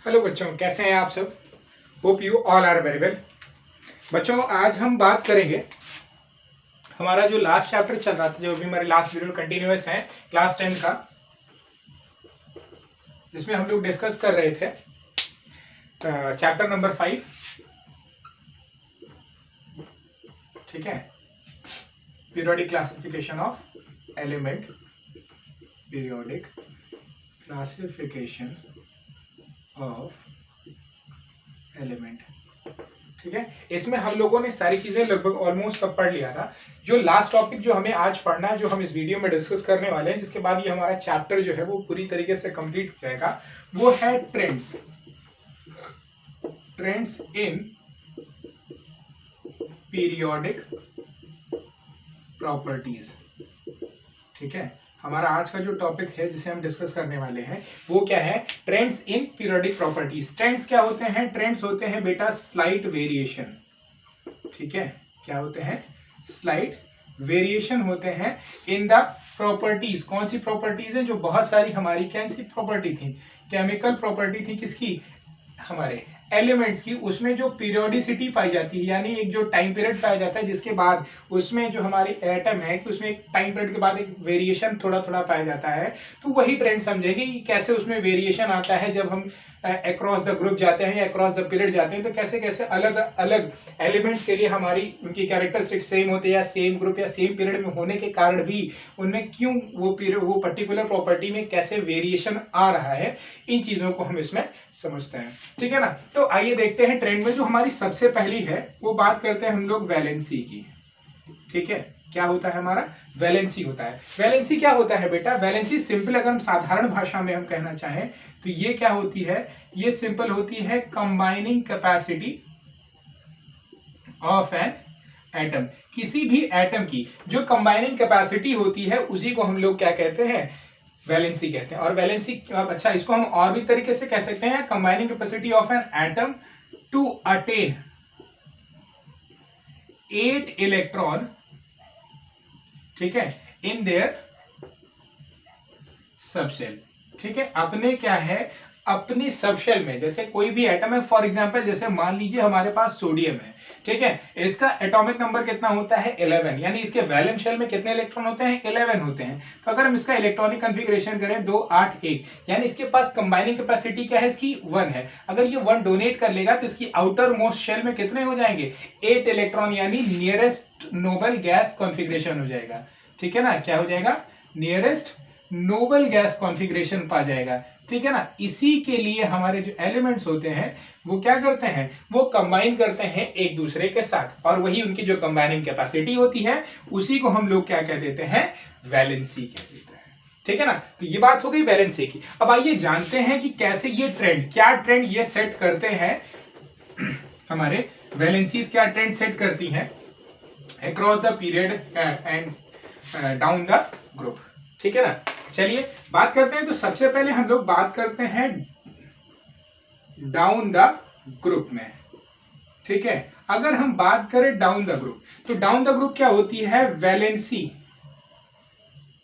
Hello बच्चों, कैसे हैं आप सब। Hope you all are very well. बच्चों, आज हम बात करेंगे हमारा जो लास्ट चैप्टर चल रहा था, जो भी हमारे लास्ट वीडियो कंटिन्यूअस है क्लास 10 का, जिसमें हम लोग डिस्कस कर रहे थे चैप्टर नंबर 5। ठीक है, periodic classification of element, periodic classification of element. ठीक है, इसमें हम लोगों ने सारी चीजें लगभग ऑलमोस्ट सब पढ़ लिया था। जो लास्ट टॉपिक जो हमें आज पढ़ना है, जो हम इस वीडियो में डिस्कस करने वाले हैं, जिसके बाद ये हमारा चैप्टर जो है वो पूरी तरीके से कंप्लीट हो जाएगा, वो है trends. Trends in periodic properties. ठीक है, हमारा आज का जो टॉपिक है जिसे हम डिस्कस करने वाले हैं वो क्या है? Trends in periodic properties. Trends क्या होते हैं? ट्रेंड्स होते हैं बेटा स्लाइट वेरिएशन। ठीक है, क्या होते हैं? स्लाइट वेरिएशन होते हैं इन द प्रॉपर्टीज। कौन सी प्रॉपर्टीज है? जो बहुत सारी हमारी कौन सी प्रॉपर्टी थी? केमिकल प्रॉपर्टी थी। किसकी? हमारे एलिमेंट्स की। उसमें जो पीरियोडिसिटी पाई जाती है, यानी एक जो टाइम पीरियड पाया जाता है जिसके बाद उसमें जो हमारी एटम है कि उसमें एक टाइम पीरियड के बाद एक वेरिएशन थोड़ा थोड़ा पाया जाता है, तो वही ट्रेंड समझेंगे कि कैसे उसमें वेरिएशन आता है जब हम अक्रॉस द ग्रुप जाते हैं या अक्रॉस द पीरियड जाते हैं, तो कैसे कैसे अलग अलग एलिमेंट्स के लिए हमारी उनकी कैरेक्टरिस्टिक्स सेम होते हैं, या सेम ग्रुप या सेम पीरियड में होने के कारण भी उनमें क्यों वो पर्टिकुलर प्रॉपर्टी में कैसे वेरिएशन आ रहा है, इन चीजों को हम इसमें समझते हैं। ठीक है ना, तो आइए देखते हैं ट्रेंड में जो हमारी सबसे पहली है वो बात करते हैं हम लोग वैलेंसी की। ठीक है, क्या होता है हमारा? वैलेंसी होता है। वैलेंसी क्या होता है बेटा? वैलेंसी सिंपल, अगर हम साधारण भाषा में हम कहना चाहें तो ये क्या होती है? ये सिंपल होती है combining capacity of an atom. किसी भी एटम की जो कंबाइनिंग कैपेसिटी होती है उसी को हम लोग क्या कहते हैं? वैलेंसी कहते हैं। और वैलेंसी, अच्छा, इसको हम और भी तरीके से कह सकते हैं, combining capacity of an atom to attain 8 electron, ठीक है, इन देयर सबशेल। ठीक है, अपने क्या है? अपनी सबशेल में। जैसे कोई भी एटम है, फॉर एग्जांपल जैसे मान लीजिए हमारे पास सोडियम है। ठीक है, इसका एटॉमिक नंबर कितना होता है? 11, यानी इसके वैलेंस शेल में कितने इलेक्ट्रॉन होते हैं? 11 होते हैं। तो अगर हम इसका इलेक्ट्रॉनिक कॉन्फ़िगरेशन करें 2 8 1, यानी इसके पास कंबाइनिंग कैपेसिटी क्या है? इसकी 1 है। अगर ये 1 डोनेट कर लेगा तो इसकी आउटर मोस्ट शेल में कितने हो जाएंगे? 8 इलेक्ट्रॉन, यानी नियरेस्ट नोबल गैस कॉन्फ़िगरेशन हो जाएगा। ठीक है ना, क्या हो जाएगा? नियरेस्ट नोबल गैस कॉन्फ़िगरेशन पा जाएगा। ठीक है ना, इसी के लिए हमारे जो एलिमेंट्स होते हैं वो क्या करते हैं? वो कंबाइन करते हैं एक दूसरे के साथ, और वही उनकी जो कंबाइनिंग कैपेसिटी होती है उसी को हम लोग क्या कह देते हैं? वैलेंसी कह देते हैं। ठीक है ना, तो ये बात हो गई वैलेंसी की। अब आइए जानते हैं कि कैसे ये ट्रेंड, क्या ट्रेंड ये सेट करते हैं हमारे वैलेंसीज, क्या ट्रेंड सेट करती हैं across the period and down the group. ठीक है ना, चलिए बात करते हैं। तो सबसे पहले हम लोग बात करते हैं डाउन द ग्रुप में। ठीक है, अगर हम बात करें डाउन द ग्रुप, तो डाउन द ग्रुप क्या होती है? वैलेंसी,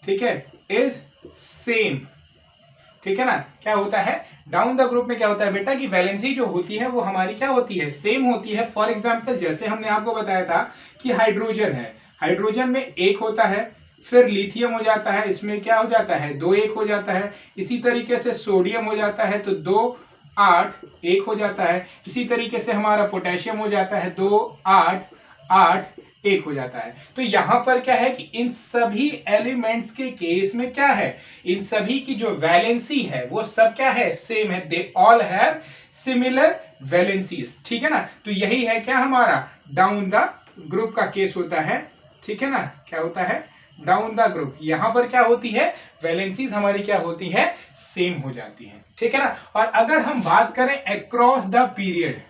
ठीक है, इज सेम। ठीक है ना, क्या होता है? डाउन द ग्रुप में क्या होता है बेटा कि वैलेंसी जो होती है वो हमारी क्या होती है? सेम होती है। फॉर एग्जाम्पल जैसे हमने आपको बताया था कि हाइड्रोजन है, हाइड्रोजन में 1 होता है, फिर लिथियम हो जाता है, इसमें क्या हो जाता है? 2 1 हो जाता है। इसी तरीके से सोडियम हो जाता है तो 2 8 1 हो जाता है। इसी तरीके से हमारा पोटेशियम हो जाता है 2 8 8 1 हो जाता है। तो यहां पर क्या है कि इन सभी एलिमेंट्स के केस में क्या है? इन सभी की जो वैलेंसी है वो सब क्या है? सेम है। They all have similar valencies. ठीक है ना, तो यही है क्या हमारा डाउन द ग्रुप का केस होता है। ठीक है ना, क्या होता है? Down the group. यहां पर क्या होती है? वैलेंसीज हमारी क्या होती है? सेम हो जाती है। ठीक है ना, और अगर हम बात करें अक्रॉस द पीरियड,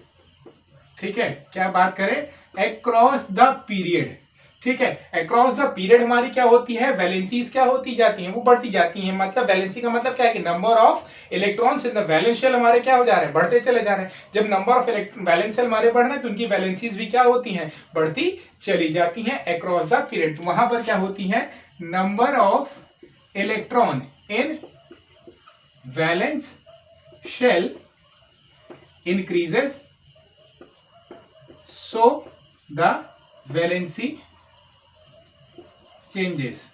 ठीक है, क्या बात करें? Across the period. ठीक है, अक्रॉस द पीरियड हमारी क्या होती है? वैलेंसीज क्या होती जाती हैं? वो बढ़ती जाती हैं। मतलब वैलेंसी का मतलब क्या है कि number of electrons in the valence shell हमारे क्या हो जा रहे हैं? बढ़ते चले जा रहे हैं। जब नंबर ऑफ वैलेंस शेल हमारे बढ़ रहे हैं तो उनकी वैलेंसीज भी क्या होती हैं? बढ़ती चली जाती हैं अक्रॉस द पीरियड। तो वहां पर क्या होती है? Number of electron in valence shell increases, so the valency changes।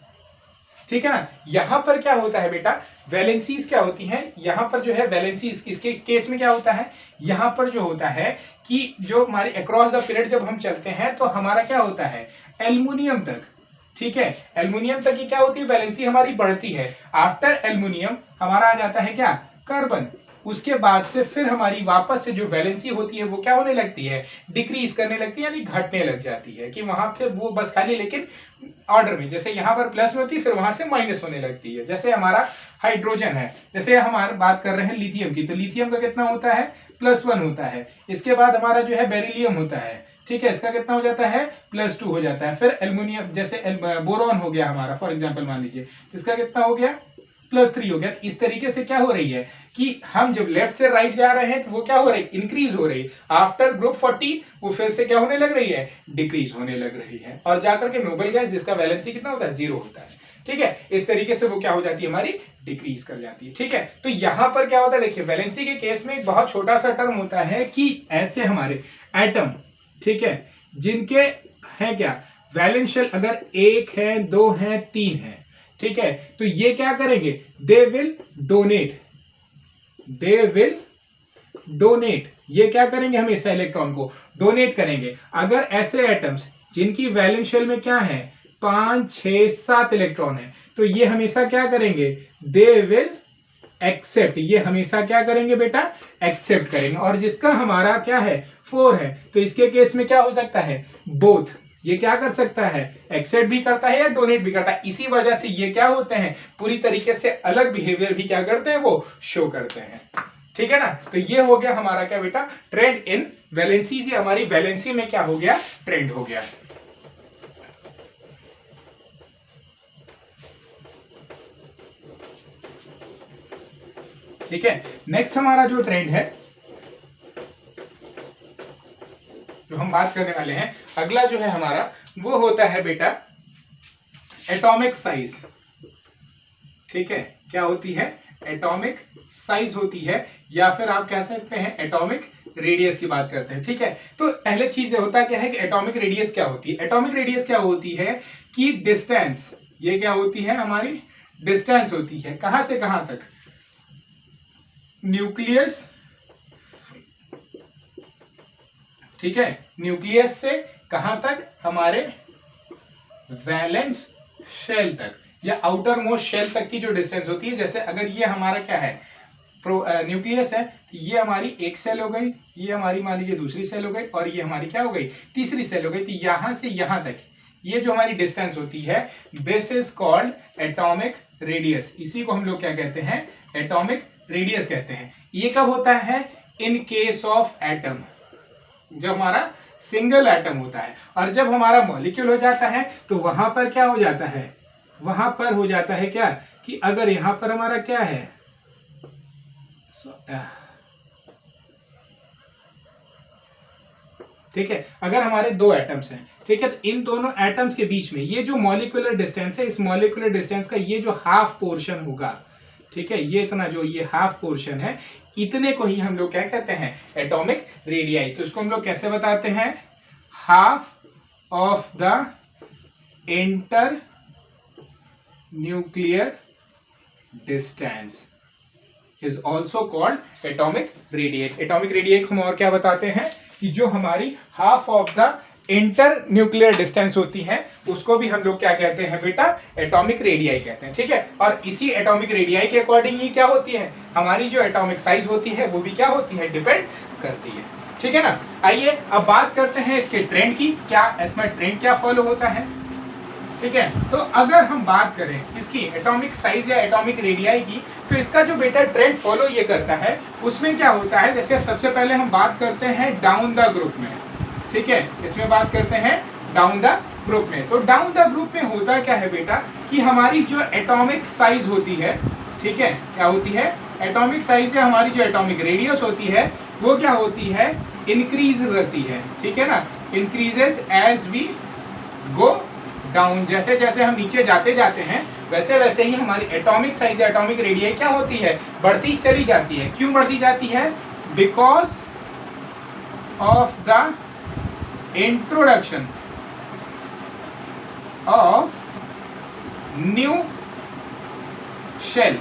ठीक है ना। यहां पर क्या होता है बेटा, वैलेंसीज क्या होती हैं, यहां पर जो है वैलेंसीज इसके केस में क्या होता है, यहां पर जो होता है कि जो हमारे अक्रॉस द पीरियड जब हम चलते हैं तो हमारा क्या होता है, एल्युमिनियम तक, ठीक है, एल्युमिनियम तक की क्या होती है, वैलेंसी हमारी बढ़ती है। आफ्टर एल्युमिनियम हमारा आ जाता है क्या, कार्बन। उसके बाद से फिर हमारी वापस से जो वैलेंसी होती है वो क्या होने लगती है, डिक्रीज करने लगती है, यानी घटने लग जाती है, कि वहां पे वो बस खाली लेकिन ऑर्डर में, जैसे यहाँ पर प्लस में होती है फिर वहां से माइनस होने लगती है। जैसे हमारा हाइड्रोजन है, जैसे हमारे बात कर रहे हैं लिथियम की, तो लिथियम का कितना होता है, +1 होता है। इसके बाद हमारा जो है बेरिलियम होता है, ठीक है, इसका कितना हो जाता है, +2 हो जाता है। फिर एल्युमिनियम, जैसे बोरॉन हो गया हमारा फॉर एग्जाम्पल मान लीजिए, इसका कितना हो गया, +3 हो गया। इस तरीके से क्या हो रही है कि हम जब लेफ्ट से राइट जा रहे हैं तो वो क्या हो रही है, इंक्रीज हो रही है। आफ्टर ग्रुप 40 वो फिर से क्या होने लग रही है, डिक्रीज होने लग रही है, और जाकर के नोबल गैस जिसका वैलेंसी कितना होता है, 0 होता है। ठीक है, इस तरीके से वो क्या हो जाती है, हमारी डिक्रीज कर जाती है। ठीक है, तो यहां पर क्या होता है, देखिए वैलेंसी के केस में एक बहुत छोटा सा टर्म होता है कि ऐसे हमारे एटम, ठीक है, जिनके है क्या वैलेंशियल, अगर 1 है, 2 है, 3 है, ठीक है, तो ये क्या करेंगे, दे विल डोनेट, ये क्या करेंगे, हमेशा इलेक्ट्रॉन को डोनेट करेंगे। अगर ऐसे एटम्स जिनकी वैलेंशियल में क्या है, 5, 6, 7 इलेक्ट्रॉन है, तो ये हमेशा क्या करेंगे, दे विल एक्सेप्ट, ये हमेशा क्या करेंगे बेटा, एक्सेप्ट करेंगे। और जिसका हमारा क्या है, 4 है, तो इसके केस में क्या हो सकता है, बोथ, ये क्या कर सकता है, एक्सेप्ट भी करता है या डोनेट भी करता है। इसी वजह से ये क्या होते हैं, पूरी तरीके से अलग बिहेवियर भी क्या करते हैं, वो शो करते हैं। ठीक है ना, तो ये हो गया हमारा क्या बेटा, ट्रेंड इन वैलेंसी, से हमारी वैलेंसी में क्या हो गया, ट्रेंड हो गया। ठीक है, नेक्स्ट हमारा जो ट्रेंड है जो हम बात करने वाले हैं, अगला जो है हमारा वो होता है बेटा एटॉमिक साइज। ठीक है, क्या होती है, एटॉमिक साइज होती है, या फिर आप कह सकते हैं एटॉमिक रेडियस की बात करते हैं। ठीक है, तो पहले चीज होता क्या है कि एटॉमिक रेडियस क्या होती है, एटॉमिक रेडियस क्या होती है कि डिस्टेंस, ये क्या होती है, हमारी डिस्टेंस होती है, कहां से कहां तक, न्यूक्लियस, ठीक है, न्यूक्लियस से कहां तक, हमारे वैलेंस शेल तक या आउटर मोस्ट शेल तक की जो डिस्टेंस होती है। जैसे अगर ये हमारा क्या है, न्यूक्लियस है, ये हमारी एक सेल हो गई, ये हमारी मान लीजिए दूसरी सेल हो गई, और ये हमारी क्या हो गई, तीसरी सेल हो गई। तो यहां से यहां तक ये जो हमारी डिस्टेंस होती है, this is called atomic radius. इसी को हम लोग क्या कहते हैं, एटॉमिक रेडियस कहते हैं। ये कब होता है, इन केस ऑफ एटम, जब हमारा सिंगल एटम होता है। और जब हमारा मॉलिक्यूल हो जाता है तो वहां पर क्या हो जाता है, वहां पर हो जाता है क्या, कि अगर यहां पर हमारा क्या है, ठीक है, अगर हमारे 2 एटम्स हैं, ठीक है, तो इन दोनों एटम्स के बीच में ये जो मॉलिक्यूलर डिस्टेंस है, इस मॉलिक्यूलर डिस्टेंस का ये जो हाफ पोर्शन होगा, ठीक है, ये इतना जो ये हाफ पोर्शन है, इतने को ही हम लोग क्या कहते हैं, एटॉमिक रेडियाई। तो इसको हम लोग कैसे बताते हैं, half of the inter nuclear distance is also called atomic radius. Atomic radius हम और क्या बताते हैं कि जो हमारी half of the inter nuclear distance होती है उसको भी हम लोग क्या कहते हैं बेटा, एटॉमिक रेडियाई कहते हैं। ठीक है, और इसी एटॉमिक रेडियाई के अकॉर्डिंग ही क्या होती है, हमारी जो एटॉमिक साइज होती है वो भी क्या होती है, डिपेंड करती है। ठीक है ना, आइए अब बात करते हैं इसके ट्रेंड की, क्या इसमें ट्रेंड क्या फॉलो होता है। ठीक है, तो अगर हम बात करें इसकी एटॉमिक साइज या एटॉमिक रेडियाई की, तो इसका जो बेटा ट्रेंड फॉलो ये करता है, उसमें क्या होता है, जैसे सबसे पहले हम बात करते हैं डाउन द ग्रुप में। ठीक है, इसमें बात करते हैं डाउन द ग्रुप में। तो डाउन द ग्रुप में होता क्या है बेटा, कि हमारी जो एटॉमिक साइज होती है, ठीक है, क्या होती है, एटॉमिक साइज या हमारी जो एटॉमिक रेडियस होती है वो क्या होती है, इंक्रीज करती है। ठीक है ना, increases as we go down, जैसे जैसे हम नीचे जाते जाते हैं वैसे वैसे ही हमारी एटॉमिक साइज या एटॉमिक रेडियस क्या होती है, बढ़ती चली जाती है। क्यों बढ़ती जाती है, because of the introduction of new shell,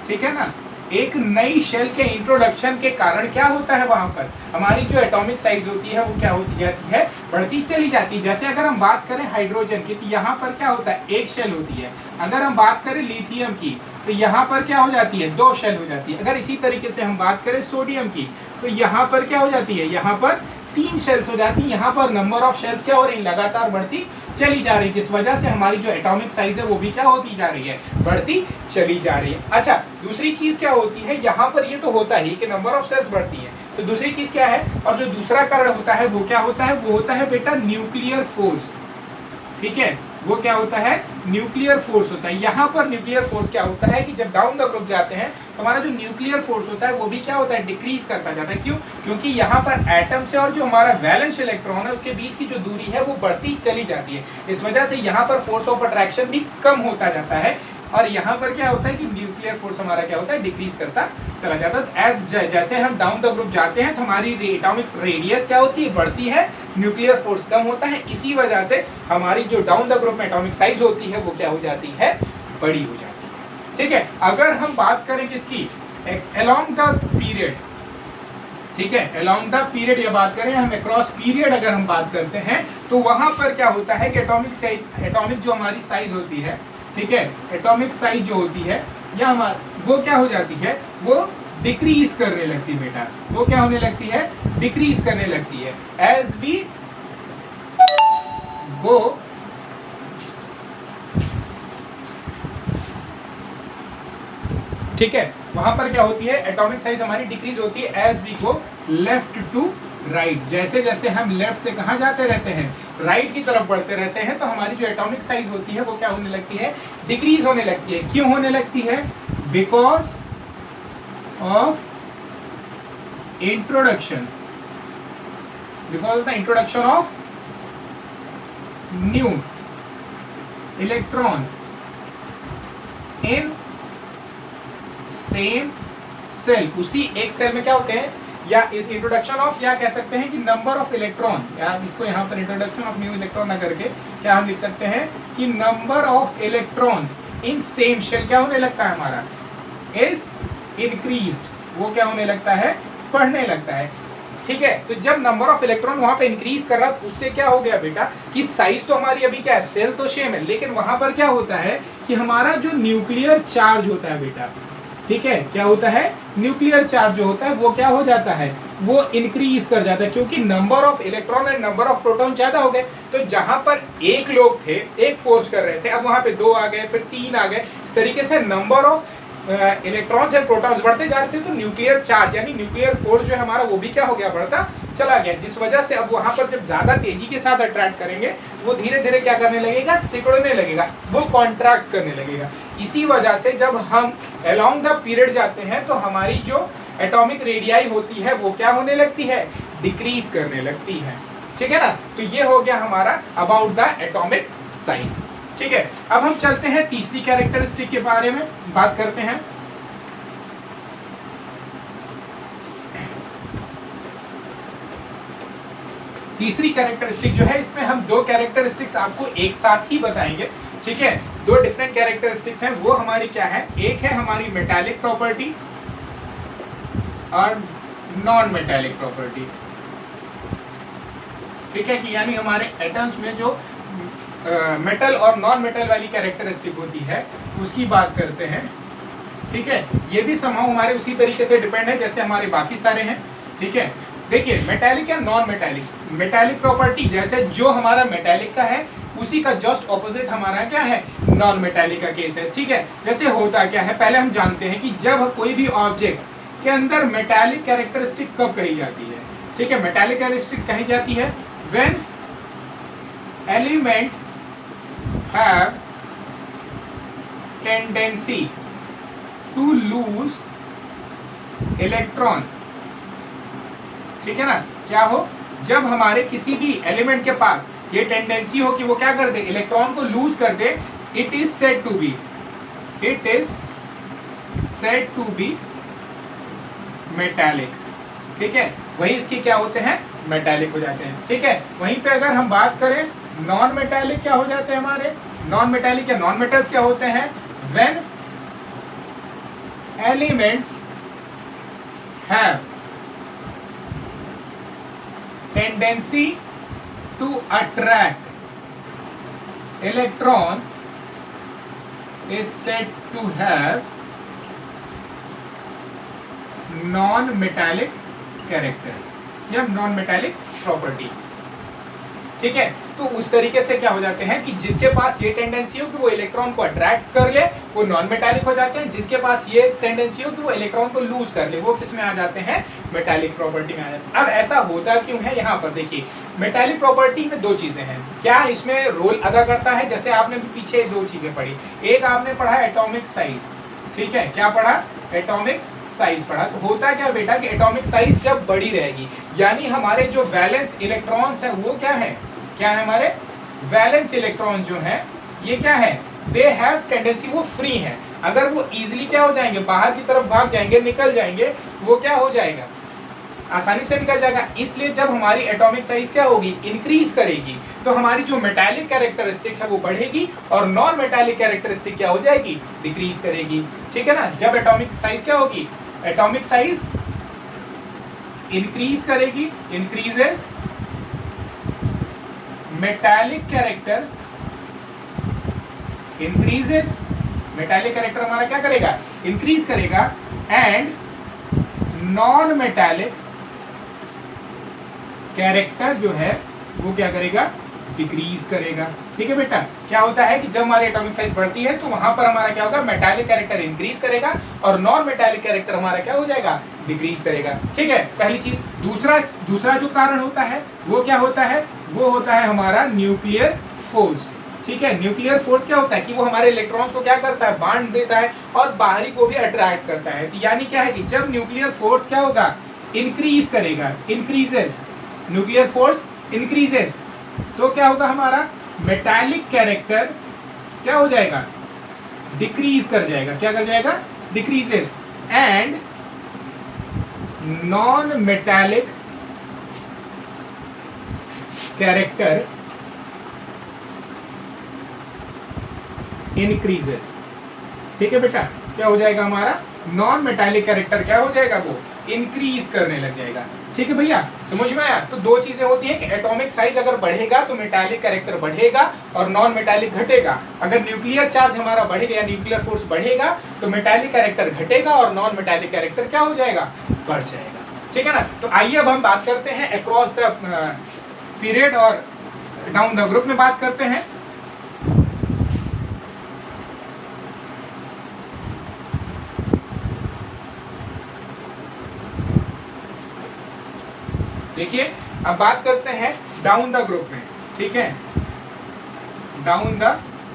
ठीक है ना, एक नई शेल के इंट्रोडक्शन के कारण क्या होता है, वहां पर हमारी जो एटॉमिक साइज होती है वो क्या होती जाती है, बढ़ती चली जाती है। जैसे अगर हम बात करें हाइड्रोजन की तो यहाँ पर क्या होता है, एक शेल होती है। अगर हम बात करें लिथियम की तो यहाँ पर क्या हो जाती है, 2 शेल हो जाती है। अगर इसी तरीके से हम बात करें सोडियम की तो यहाँ पर क्या हो जाती है, यहाँ पर 3 शेल्स हो जाती है। यहाँ पर नंबर ऑफ शेल्स क्या हो रही है, लगातार बढ़ती चली जा रही है, जिस वजह से हमारी जो एटॉमिक साइज है वो भी क्या होती जा रही है, बढ़ती चली जा रही है। अच्छा, दूसरी चीज क्या होती है, यहाँ पर ये तो होता ही कि नंबर ऑफ सेल्स बढ़ती है, तो दूसरी चीज क्या है, और जो दूसरा कारण होता है वो क्या होता है, वो होता है बेटा न्यूक्लियर फोर्स। ठीक है, वो क्या होता है, न्यूक्लियर फोर्स होता है। यहाँ पर न्यूक्लियर फोर्स क्या होता है कि जब डाउन द ग्रुप जाते हैं तो हमारा जो न्यूक्लियर फोर्स होता है वो भी क्या होता है, डिक्रीज करता जाता है। क्यों, क्योंकि यहाँ पर एटम से और जो हमारा वैलेंस इलेक्ट्रॉन है उसके बीच की जो दूरी है वो बढ़ती चली जाती है। इस वजह से यहाँ पर फोर्स ऑफ अट्रैक्शन भी कम होता जाता है, और यहाँ पर क्या होता है कि न्यूक्लियर फोर्स हमारा क्या होता है, डिक्रीज करता चला जाता है। जैसे हम डाउन द ग्रुप जाते हैं तो हमारी एटॉमिक रेडियस क्या होती है, बढ़ती है, न्यूक्लियर फोर्स कम होता है। इसी वजह से हमारी जो डाउन द ग्रुप में एटॉमिक साइज होती है वो क्या हो जाती है, बड़ी हो जाती है। ठीक है, अगर हम बात करें किसकी, अलोंग द पीरियड, ठीक है, अलोंग द पीरियड ये बात करें हम, अक्रॉस पीरियड अगर हम बात करते हैं तो वहां पर क्या होता है कि एटॉमिक जो हमारी साइज होती है, ठीक है, एटॉमिक साइज जो होती है या हमारा वो क्या हो जाती है, वो डिक्रीज करने लगती है बेटा। वो क्या होने लगती है, डिक्रीज करने लगती है एज वी गो ठीक है, वहां पर क्या होती है, एटॉमिक साइज हमारी डिक्रीज होती है as we go left to right. जैसे जैसे हम लेफ्ट से कहाँ जाते रहते हैं, राइट की तरफ बढ़ते रहते हैं, तो हमारी जो एटॉमिक साइज होती है वो क्या होने लगती है, डिक्रीज होने लगती है। क्यों होने लगती है, because of introduction, because of the introduction of new electron in same shell. उसी एक सेल में क्या होते हैं, या इस इंट्रोडक्शन ऑफ, या कह सकते हैं कि नंबर ऑफ इलेक्ट्रॉन, या इसको यहाँ पर इंट्रोडक्शन ऑफ न्यू इलेक्ट्रॉन ना करके क्या हम लिख सकते हैं कि number of electrons in same shell क्या होने लगता है, हमारा इज इंक्रीज्ड। वो क्या होने लगता है, बढ़ने लगता है। ठीक है, तो जब नंबर ऑफ इलेक्ट्रॉन वहां पे इंक्रीज कर रहा, उससे क्या हो गया बेटा कि साइज तो हमारी अभी क्या है, सेल तो सेम है, लेकिन वहां पर क्या होता है कि हमारा जो न्यूक्लियर चार्ज होता है बेटा, ठीक है, क्या होता है, न्यूक्लियर चार्ज जो होता है वो क्या हो जाता है, वो इंक्रीज कर जाता है, क्योंकि number of electron and number of proton ज्यादा हो गए। तो जहां पर एक लोग थे, एक फोर्स कर रहे थे, अब वहां पे 2 आ गए, फिर 3 आ गए, इस तरीके से number of electrons and protons बढ़ते जा रहे थे। तो न्यूक्लियर चार्ज यानी न्यूक्लियर फोर्स जो है हमारा वो भी क्या हो गया, बढ़ता चला गया, जिस वजह से अब वहां पर जब ज्यादा तेजी के साथ अट्रैक्ट करेंगे तो वो धीरे धीरे क्या करने लगेगा, सिकुड़ने लगेगा, वो कॉन्ट्रैक्ट करने लगेगा। इसी वजह से जब हम अलोंग द पीरियड जाते हैं तो हमारी जो एटॉमिक रेडियाई होती है वो क्या होने लगती है, डिक्रीज करने लगती है। ठीक है ना, तो ये हो गया हमारा अबाउट द एटॉमिक साइज। ठीक है, अब हम चलते हैं तीसरी कैरेक्टरिस्टिक के बारे में बात करते हैं। तीसरी कैरेक्टरिस्टिक जो है, इसमें हम 2 कैरेक्टरिस्टिक्स आपको एक साथ ही बताएंगे। ठीक है, 2 डिफरेंट कैरेक्टरिस्टिक्स हैं, वो हमारी क्या है, एक है हमारी मेटालिक प्रॉपर्टी और नॉन मेटालिक प्रॉपर्टी। ठीक है, कि यानी हमारे एटम्स में जो मेटल और नॉन मेटल वाली कैरेक्टरिस्टिक होती है उसकी बात करते हैं। ठीक है, ये भी समहाउ हमारे उसी तरीके से डिपेंड है जैसे हमारे बाकी सारे हैं। ठीक है, देखिए मेटालिक या नॉन मेटालिक, मेटालिक प्रॉपर्टी जैसे जो हमारा मेटालिक का है उसी का जस्ट ऑपोजिट हमारा क्या है, नॉन मेटालिक का केस है। ठीक है, जैसे होता क्या है, पहले हम जानते हैं कि जब कोई भी ऑब्जेक्ट के अंदर मेटालिक कैरेक्टरिस्टिक कब कही जाती है। ठीक है, मेटालिक कैरेक्टरिस्टिक कही जाती है when element have tendency to lose electron। ठीक है ना, क्या हो, जब हमारे किसी भी एलिमेंट के पास ये टेंडेंसी हो कि वो क्या कर दे, इलेक्ट्रॉन को लूज कर दे, it is said to be metallic. ठीक है, वही इसके क्या होते हैं, मेटालिक हो जाते हैं। ठीक है, वहीं पे अगर हम बात करें नॉन मेटालिक क्या हो जाते हैं हमारे, नॉन मेटालिक या नॉन मेटल्स क्या होते हैं, when elements have tendency to attract electron is said to have non-metallic character या non-metallic property। ठीक है, तो उस तरीके से क्या हो जाते हैं कि जिसके पास ये टेंडेंसी हो कि वो इलेक्ट्रॉन को अट्रैक्ट कर ले वो नॉन मेटालिक हो जाते हैं, जिसके पास ये टेंडेंसी हो कि वो इलेक्ट्रॉन को लूज कर ले वो किस में आ जाते हैं, मेटालिक प्रॉपर्टी में आ जाते हैं। अब ऐसा होता क्यों है, यहाँ पर देखिए मेटालिक प्रॉपर्टी में दो चीजें हैं, क्या इसमें रोल अदा करता है, जैसे आपने पीछे दो चीजें पढ़ी, एक आपने पढ़ा एटॉमिक साइज, ठीक है, क्या पढ़ा, एटॉमिक साइज पढ़ा। तो होता क्या बेटा कि एटॉमिक साइज जब बड़ी रहेगी यानी हमारे जो वैलेंस इलेक्ट्रॉन्स है वो क्या है, क्या है हमारे वैलेंस इलेक्ट्रॉन जो है ये क्या है, दे हैव टेंडेंसी, वो फ्री है, अगर वो इजीली क्या हो जाएंगे, बाहर की तरफ भाग जाएंगे, निकल जाएंगे, वो क्या हो जाएगा, आसानी से निकल जाएगा। इसलिए जब हमारी एटॉमिक साइज क्या होगी, इंक्रीज करेगी, तो हमारी जो मेटालिक कैरेक्टरिस्टिक है वो बढ़ेगी और नॉन मेटालिक कैरेक्टरिस्टिक क्या हो जाएगी, डिक्रीज करेगी। ठीक है ना, जब एटॉमिक साइज क्या होगी, एटॉमिक साइज इंक्रीज करेगी, increases metallic character, increases metallic character हमारा क्या करेगा, इंक्रीज करेगा, एंड नॉन मेटालिक कैरेक्टर जो है वो क्या करेगा, डिक्रीज करेगा। ठीक है बेटा, क्या होता है कि जब हमारी एटॉमिक साइज बढ़ती है तो वहां पर हमारा क्या होगा, मेटालिक कैरेक्टर इंक्रीज करेगा और नॉन मेटालिक कैरेक्टर हमारा क्या हो जाएगा, डिक्रीज करेगा। ठीक है, पहली चीज। दूसरा जो कारण होता है वो क्या होता है, वो होता है हमारा न्यूक्लियर फोर्स। ठीक है, न्यूक्लियर फोर्स क्या होता है कि वो हमारे इलेक्ट्रॉन्स को क्या करता है, बांट देता है और बाहरी को भी अट्रैक्ट करता है। तो यानी क्या है कि जब न्यूक्लियर फोर्स क्या होगा, इंक्रीज करेगा, इंक्रीजेस, न्यूक्लियर फोर्स इंक्रीजेस, तो क्या होगा, हमारा मेटालिक कैरेक्टर क्या हो जाएगा, डिक्रीज कर जाएगा, क्या कर जाएगा, decreases, and non metallic character increases. ठीक है बेटा, क्या हो जाएगा, हमारा नॉन मेटालिक कैरेक्टर क्या हो जाएगा, वो इंक्रीज करने लग जाएगा। ठीक है भैया, समझ में आया। तो दो चीजें होती है कि एटॉमिक साइज अगर बढ़ेगा तो मेटालिक कैरेक्टर बढ़ेगा और नॉन मेटालिक घटेगा। अगर न्यूक्लियर चार्ज हमारा बढ़ेगा या न्यूक्लियर फोर्स बढ़ेगा तो मेटालिक कैरेक्टर घटेगा और नॉन मेटालिक कैरेक्टर क्या हो जाएगा, बढ़ जाएगा। ठीक है ना, तो आइए अब हम बात करते हैं अक्रॉस द पीरियड और डाउन द ग्रुप में बात करते हैं। देखिए अब बात करते हैं डाउन द ग्रुप में। ठीक है, डाउन द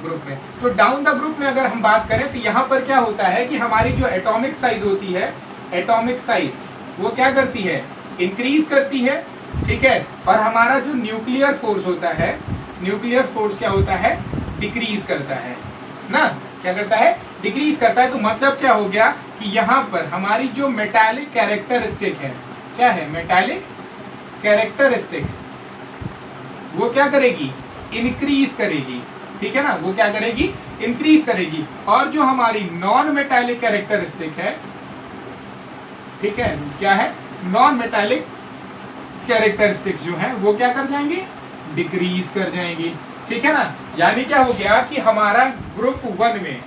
ग्रुप में, तो डाउन द ग्रुप में अगर हम बात करें तो यहाँ पर क्या होता है कि हमारी जो एटॉमिक साइज होती है, एटॉमिक साइज वो क्या करती है, इंक्रीज करती है। ठीक है, और हमारा जो न्यूक्लियर फोर्स होता है, न्यूक्लियर फोर्स क्या होता है, डिक्रीज करता है ना, क्या करता है, डिक्रीज करता है। तो मतलब क्या हो गया कि यहाँ पर हमारी जो मेटालिक कैरेक्टरिस्टिक है, क्या है, मेटालिक कैरेक्टरिस्टिक, वो क्या करेगी, इंक्रीज करेगी। ठीक है ना, वो क्या करेगी, इंक्रीज करेगी। और जो हमारी नॉन मेटालिक कैरेक्टरिस्टिक है, ठीक है, क्या है, नॉन मेटालिक कैरेक्टरिस्टिक्स जो है वो क्या कर जाएंगी, डिक्रीज कर जाएंगी। ठीक है ना, यानी क्या हो गया कि हमारा ग्रुप 1 में,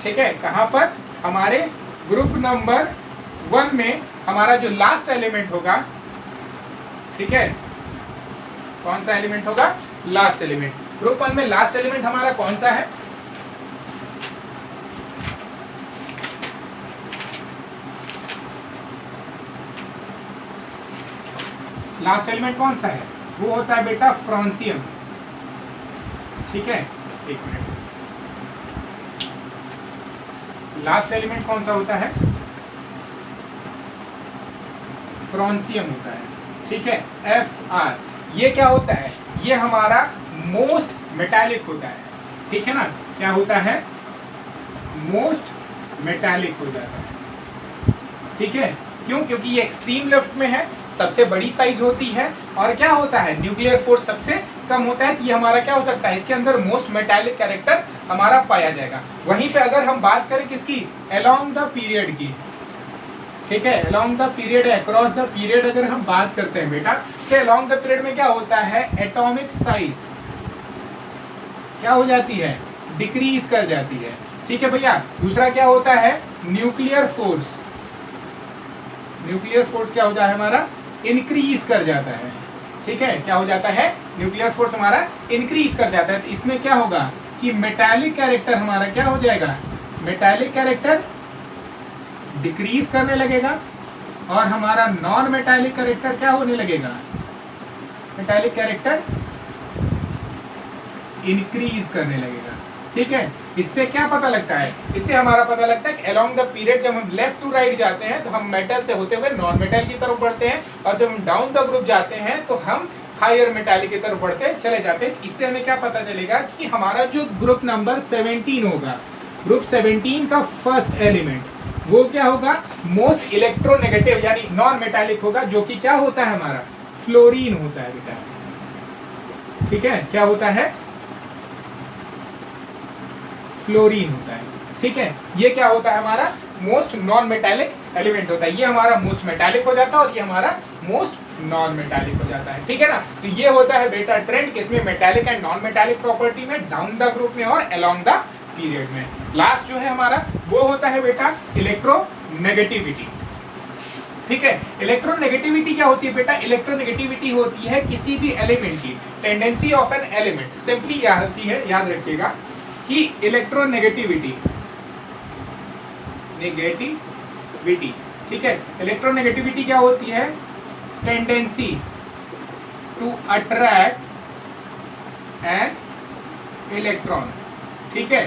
ठीक है, कहां पर, हमारे ग्रुप नंबर 1 में हमारा जो लास्ट एलिमेंट होगा, ठीक है, कौन सा एलिमेंट होगा, लास्ट एलिमेंट। ग्रुप 1 में लास्ट एलिमेंट हमारा कौन सा है, लास्ट एलिमेंट कौन सा है, वो होता है बेटा फ्रांसियम। ठीक है, एक मिनट, लास्ट एलिमेंट कौन सा होता है, फ्रांसियम होता है। ठीक है, Fr, ये क्या होता है, ये हमारा मोस्ट मेटालिक होता है। ठीक है ना, क्या होता है, मोस्ट मेटालिक हो जाता है। ठीक है, क्यों? क्योंकि ये एक्सट्रीम लेफ्ट में है, सबसे बड़ी साइज होती है, और क्या होता है, न्यूक्लियर फोर्स सबसे कम होता है। तो ये हमारा क्या हो सकता है, इसके अंदर मोस्ट मेटालिक कैरेक्टर हमारा पाया जाएगा। वहीं पे अगर हम बात करें किसकी, अलोंग द पीरियड की, ठीक है, along the period, across the period अगर हम बात करते हैं बेटा, तो अलोंग द पीरियड में क्या होता है, एटॉमिक साइज क्या हो जाती है, डिक्रीज कर जाती है। ठीक है भैया। दूसरा क्या होता है, न्यूक्लियर फोर्स, न्यूक्लियर फोर्स क्या होता है हमारा, इंक्रीज कर जाता है। ठीक है, क्या हो जाता है, न्यूक्लियर फोर्स हमारा इंक्रीज कर जाता है। तो इसमें क्या होगा कि मेटालिक कैरेक्टर हमारा क्या हो जाएगा, मेटालिक कैरेक्टर डिक्रीज करने लगेगा, और हमारा नॉन मेटालिक कैरेक्टर क्या होने लगेगा, मेटालिक कैरेक्टर इंक्रीज करने लगेगा। ठीक है, इससे क्या पता लगता है, इससे हमारा पता लगता है कि अलोंग द पीरियड जब हम लेफ्ट टू राइट जाते हैं तो हम मेटल से होते हुए नॉन मेटल की तरफ बढ़ते हैं, और जब हम डाउन द ग्रुप जाते हैं तो हम हायर मेटालिक की तरफ बढ़ते चले जाते हैं। इससे हमें क्या पता चलेगा कि हमारा जो ग्रुप नंबर 17 होगा, ग्रुप 17 का फर्स्ट एलिमेंट वो क्या होगा, मोस्ट इलेक्ट्रोनेगेटिव यानी नॉन मेटालिक होगा, जो कि क्या होता है हमारा, फ्लोरीन होता है बेटा। ठीक है, क्या होता है, फ्लोरीन होता है। ठीक है, ये क्या होता है हमारा, मोस्ट नॉन मेटालिक एलिमेंट होता है। ये हमारा मोस्ट मेटालिक हो जाता है और ये हमारा मोस्ट नॉन मेटालिक हो जाता है। ठीक है ना, तो ये होता है बेटा ट्रेंड किसमें, metallic and non metallic property में, डाउन द ग्रुप में और अलोंग द पीरियड में। लास्ट जो है हमारा वो होता है बेटा इलेक्ट्रोनेगेटिविटी। ठीक है, इलेक्ट्रोनेगेटिविटी क्या होती है बेटा, इलेक्ट्रोनेगेटिविटी होती है किसी भी एलिमेंट की tendency of an element. Simply याद होती है, याद रखिएगा कि इलेक्ट्रोनेगेटिविटी, नेगेटिविटी, ठीक है, इलेक्ट्रोनेगेटिविटी क्या होती है, tendency to attract an electron. ठीक है,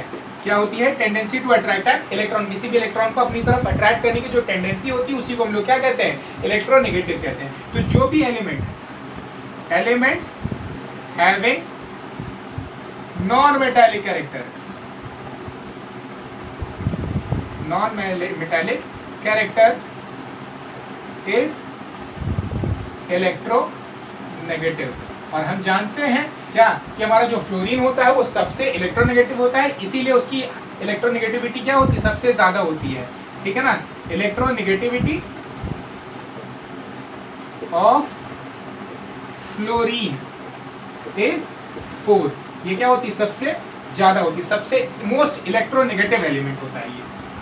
क्या होती है, tendency to attract an electron, किसी भी इलेक्ट्रॉन को अपनी तरफ अट्रैक्ट करने की जो टेंडेंसी होती है उसी को हम लोग क्या कहते हैं, इलेक्ट्रोनेगेटिव कहते हैं। तो जो भी element having non metallic character, non metallic character is electronegative. और हम जानते हैं क्या कि हमारा जो फ्लोरीन होता है वो सबसे इलेक्ट्रोनेगेटिव होता है, इसीलिए उसकी इलेक्ट्रोनेगेटिविटी क्या होती है, सबसे ज्यादा होती है। ठीक है ना, इलेक्ट्रोनेगेटिविटी ऑफ फ्लोरीन इज 4। ये क्या होती है, सबसे ज्यादा होती है, सबसे मोस्ट इलेक्ट्रोनेगेटिव एलिमेंट होता है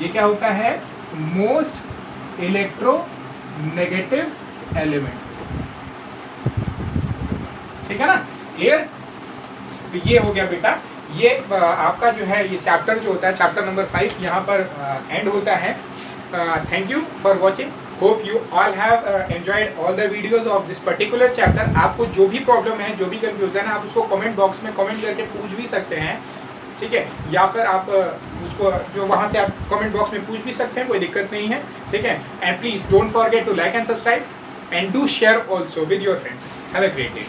ये क्या होता है, मोस्ट इलेक्ट्रोनेगेटिव एलिमेंट। ठीक है ना, क्लियर। तो ये हो गया बेटा, ये आपका जो है ये चैप्टर जो होता है, चैप्टर नंबर 5 यहाँ पर एंड होता है। Thank you for watching, hope you all have enjoyed all the videos of this particular chapter. आपको जो भी प्रॉब्लम है, जो भी कंफ्यूजन है, आप उसको कमेंट बॉक्स में कमेंट करके पूछ भी सकते हैं। ठीक है, या फिर आप उसको जो वहाँ से आप कमेंट बॉक्स में पूछ भी सकते हैं, कोई दिक्कत नहीं है। ठीक है, and please don't forget to like and subscribe and do share also with your friends. Have a great day.